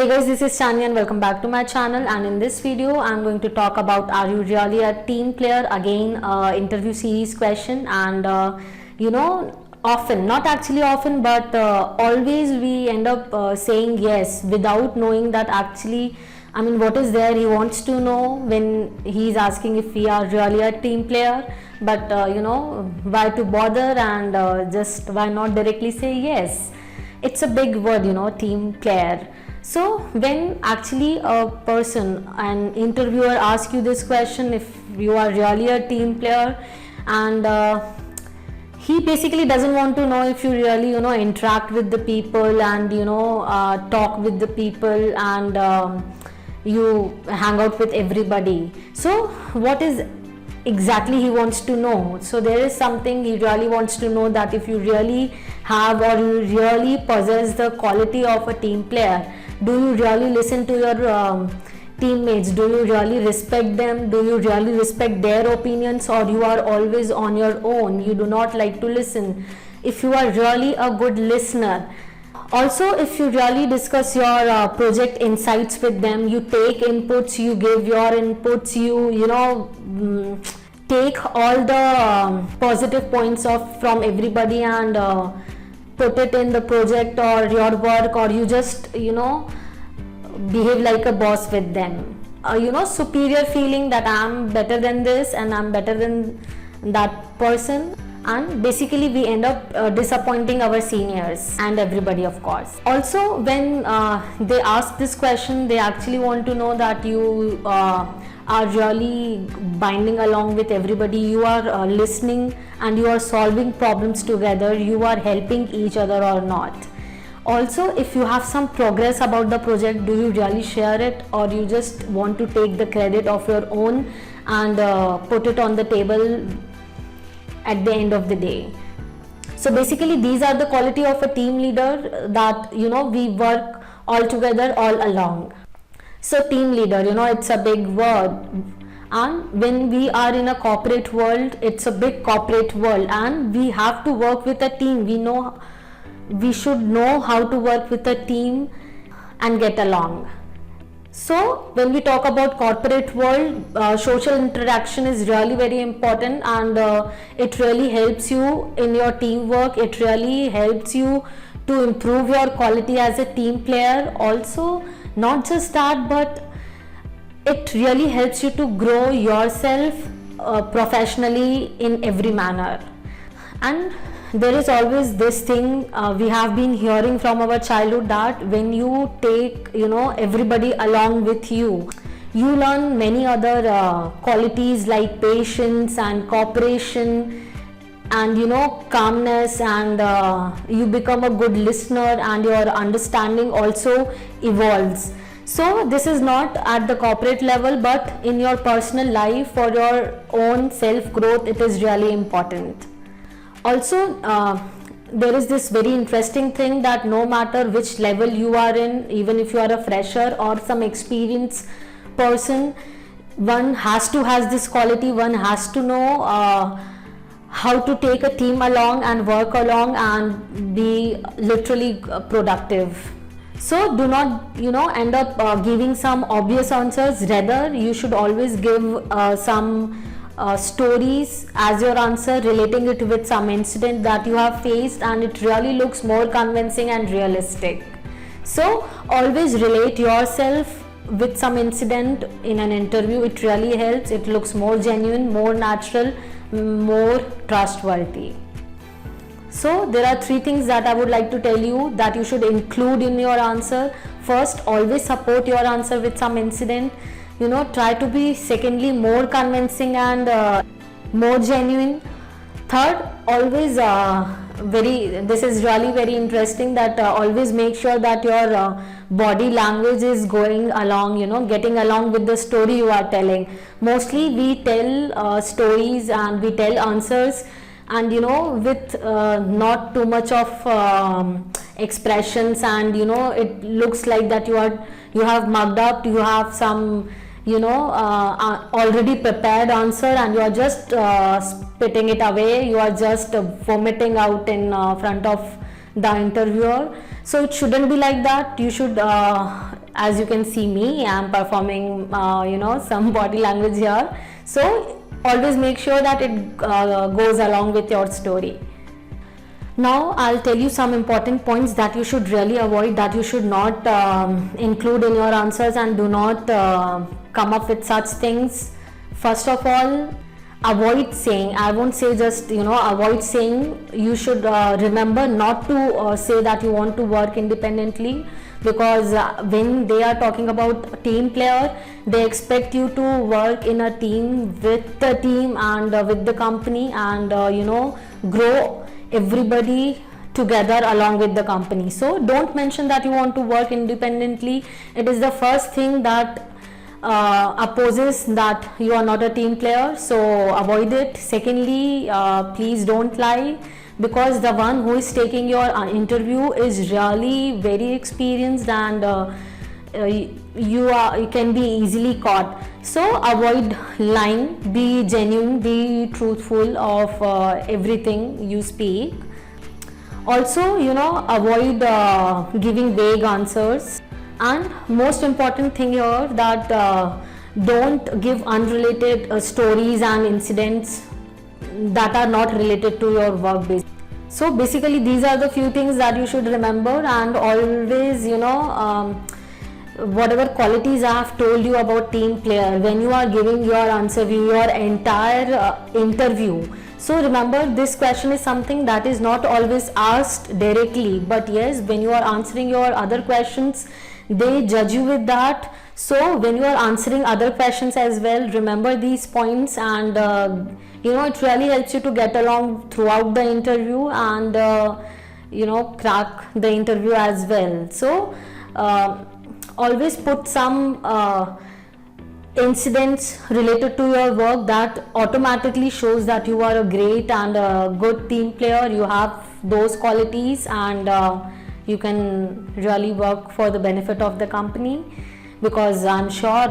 Hey guys, this is Shania and welcome back to my channel, and in this video I'm going to talk about are you really a team player? Again, interview series question. And often, not actually often, but always we end up saying yes without knowing that actually, what is there he wants to know when he's asking if we are really a team player. But why to bother, and just why not directly say yes? It's a big word, team player. So when actually a person, an interviewer, asks you this question, if you are really a team player, and he basically doesn't want to know if you really interact with the people, and talk with the people, and you hang out with everybody. So what is exactly he wants to know? So there is something he really wants to know, that if you really have, or you really possess the quality of a team player, do you really listen to your teammates? Do you really respect them? Do you really respect their opinions, or you are always on your own? You do not like to listen. If you are really a good listener, also if you really discuss your project insights with them, you take inputs, you give your inputs, you take all the positive points from everybody, and put it in the project or your work, or you just behave like a boss with them. Superior feeling that I'm better than this and I'm better than that person, and basically we end up disappointing our seniors and everybody, of course. Also, when they ask this question, they actually want to know that you are really binding along with everybody, you are listening, and you are solving problems together, you are helping each other or not. Also, if you have some progress about the project, do you really share it, or you just want to take the credit of your own and put it on the table at the end of the day? So basically these are the quality of a team leader, that we work all together all along. So team leader, it's a big word, and when we are in a corporate world, it's a big corporate world, and we have to work with a team. We should know how to work with a team and get along. So when we talk about corporate world, social interaction is really very important, and it really helps you in your teamwork. It really helps you to improve your quality as a team player. Also, not just that, but it really helps you to grow yourself professionally in every manner. And there is always this thing we have been hearing from our childhood, that when you take everybody along with you, you learn many other qualities like patience and cooperation, and calmness, and you become a good listener, and your understanding also evolves. So this is not at the corporate level, but in your personal life, for your own self growth, it is really important. Also, there is this very interesting thing, that no matter which level you are in, even if you are a fresher or some experienced person, one has to has this quality. One has to know how to take a team along and work along and be literally productive. So do not end up giving some obvious answers. Rather, you should always give some stories as your answer, relating it with some incident that you have faced, and it really looks more convincing and realistic. So always relate yourself with some incident in an interview. It really helps. It looks more genuine, more natural, more trustworthy. So there are 3 things that I would like to tell you that you should include in your answer. First, always support your answer with some incident. Try to be, secondly, more convincing and more genuine. Third, always this is really very interesting, that always make sure that your body language is going along, getting along with the story you are telling. Mostly we tell stories and we tell answers, and with not too much of expressions, and it looks like that you have mugged up, you have some already prepared answer, and you are just spitting it away, you are just vomiting out in front of the interviewer. So it shouldn't be like that. You should as you can see me, I'm performing some body language here. So always make sure that it goes along with your story. Now I'll tell you some important points that you should really avoid, that you should not include in your answers, and do not come up with such things. First of all, avoid saying, I won't say just avoid saying, you should remember not to say that you want to work independently, because when they are talking about a team player, they expect you to work in a team, with the team and with the company, and grow everybody together along with the company. So don't mention that you want to work independently. It is the first thing that opposes that you are not a team player, so avoid it. Secondly, please don't lie, because the one who is taking your interview is really very experienced, and you can be easily caught. So avoid lying, be genuine, be truthful of everything you speak. Also, avoid giving vague answers. And most important thing here, that don't give unrelated stories and incidents that are not related to your work base. So basically these are the few things that you should remember, and always whatever qualities I have told you about team player, when you are giving your answer, your entire interview. So remember, this question is something that is not always asked directly, but yes, when you are answering your other questions, they judge you with that. So when you are answering other questions as well, remember these points, and it really helps you to get along throughout the interview, and crack the interview as well. So always put some incidents related to your work that automatically shows that you are a great and a good team player. You have those qualities, and you can really work for the benefit of the company, because I'm sure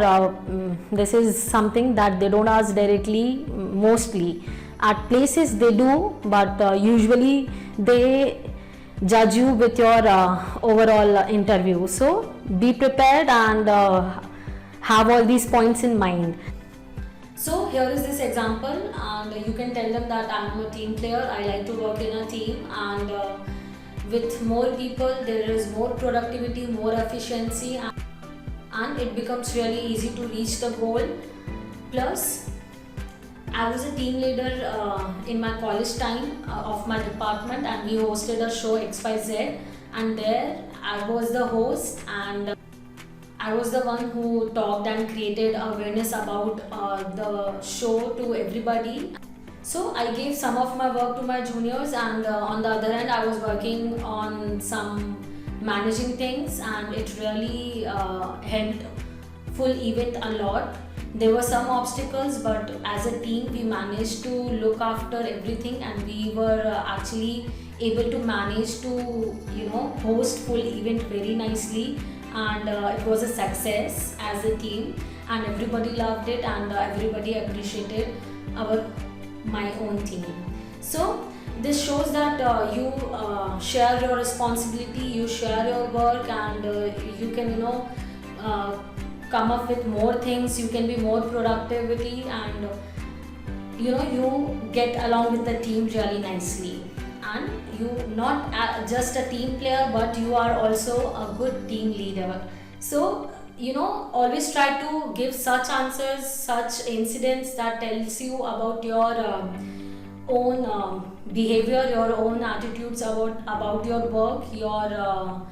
this is something that they don't ask directly. Mostly at places they do, but usually they judge you with your overall interview. So be prepared and have all these points in mind. So here is this example, and you can tell them that I'm a team player, I like to work in a team, and with more people there is more productivity, more efficiency, and it becomes really easy to reach the goal. Plus, I was a team leader in my college time of my department, and we hosted a show XYZ, and there I was the host, and I was the one who talked and created awareness about the show to everybody. So I gave some of my work to my juniors, and on the other hand I was working on some managing things, and it really helped full event a lot. There were some obstacles, but as a team we managed to look after everything, and we were actually able to manage to host full event very nicely, and it was a success as a team, and everybody loved it, and everybody appreciated my own team. So this shows that you share your responsibility, you share your work, and you can come up with more things, you can be more productivity, and you get along with the team really nicely, and you not just a team player, but you are also a good team leader. So always try to give such answers, such incidents that tells you about your own behavior, your own attitudes about your work, your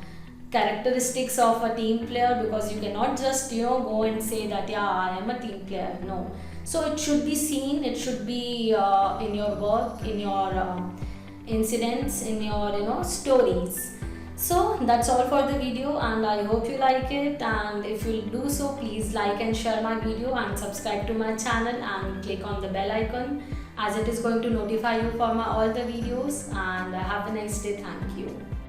characteristics of a team player, because you cannot just go and say that yeah, I am a team player. No. So it should be seen, it should be in your work, in your incidents, in your stories. So that's all for the video, and I hope you like it, and if you do so, please like and share my video and subscribe to my channel and click on the bell icon, as it is going to notify you for my all the videos. And have a nice day. Thank you.